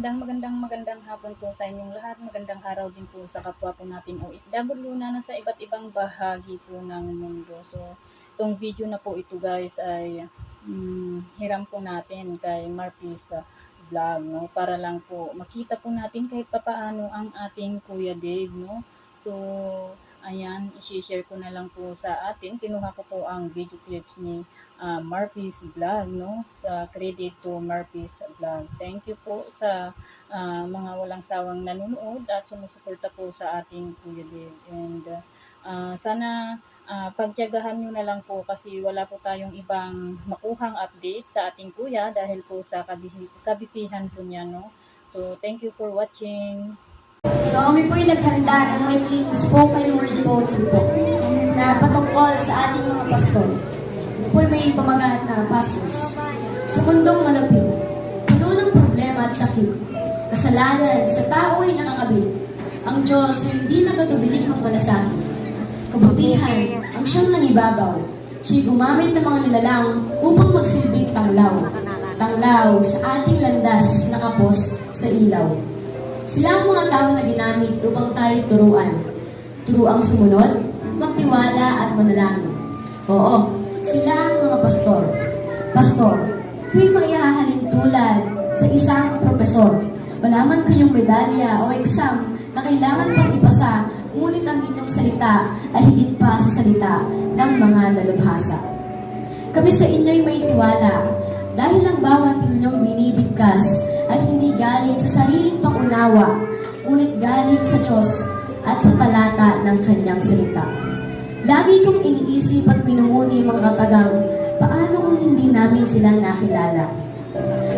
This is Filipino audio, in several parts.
Magandang hapon po sa inyong lahat. Magandang araw din po sa kapwa po natin OFW na nasa iba't ibang bahagi po ng mundo. So, itong video na po ito guys ay hiram po natin kay Marpis Vlog, no? Para lang po makita po natin kahit papaano ang ating Kuya Dave, no? So, ayan, i-share ko na lang po sa atin. Kinuha ko po ang video clips ni Marpis Vlog, no? Credit to Marpis Vlog. Thank you po sa mga walang sawang nanonood at sumusuporta po sa ating Kuya Dave. And sana pagtiyagahan nyo na lang po kasi wala po tayong ibang makuhang update sa ating kuya dahil po sa kabisihan po niya, no? So, thank you for watching. So kami po ay naghanda ng maikling spoken word poetry po na patungkol sa ating mga pastor. Ito po ay may pamagat na pastors. Sa mundong malapit, puno ng problema at sakit, kasalanan sa tao ay nakakabit. Ang Diyos ay hindi nagatubiling magmalasakit. Kabutihan ang siyang nangibabaw. Siya'y gumamit ng mga nilalang upang magsilbing tanglaw. Tanglaw sa ating landas nakapos sa ilaw. Sila ang mga tao na ginamit upang tayo turuan. Turuang sumunod, magtiwala at manalangin. Oo, sila ang mga pastor. Pastor, kayo'y maihahalin tulad sa isang profesor. Malaman kayong medalya o exam na kailangan pang ipasa, ngunit ang inyong salita ay higit pa sa salita ng mga dalubhasa. Kami sa inyo'y may tiwala dahil ang bawat inyong binibigkas ay hindi galing sa sariling pangunawa, ngunit galing sa Diyos at sa talata ng kanyang salita. Lagi kong iniisip at pinumuni mga katagang, paano kung hindi namin sila nakilala?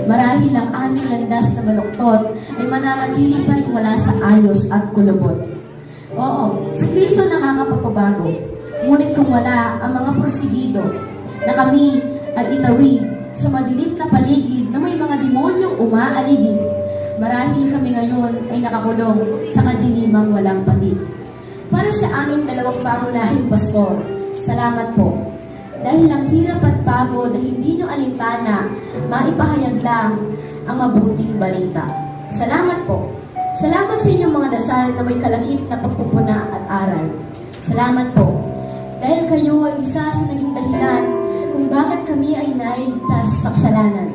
Marahil ang aming landas na baluktot ay mananatili pa rin wala sa ayos at kulubot. Oo, si Kristo nakakapagpabago, ngunit kung wala ang mga prosigido na kami ay itawid sa madilim na paligid na may mga demonyong umaaligid, marahil kami ngayon ay nakakulong sa kadilimang walang patid. Para sa aming dalawang pangunahing pastor, salamat po. Dahil ang hirap at pagod na hindi nyo alintana, maipahayag lang ang mabuting balita. Salamat po. Salamat sa inyong mga dasal na may kalakip na pagpupuna at aral. Salamat po. Dahil kayo ay isa sa naging dahilan kung bakit kami ay nailigtas sa kasalanan.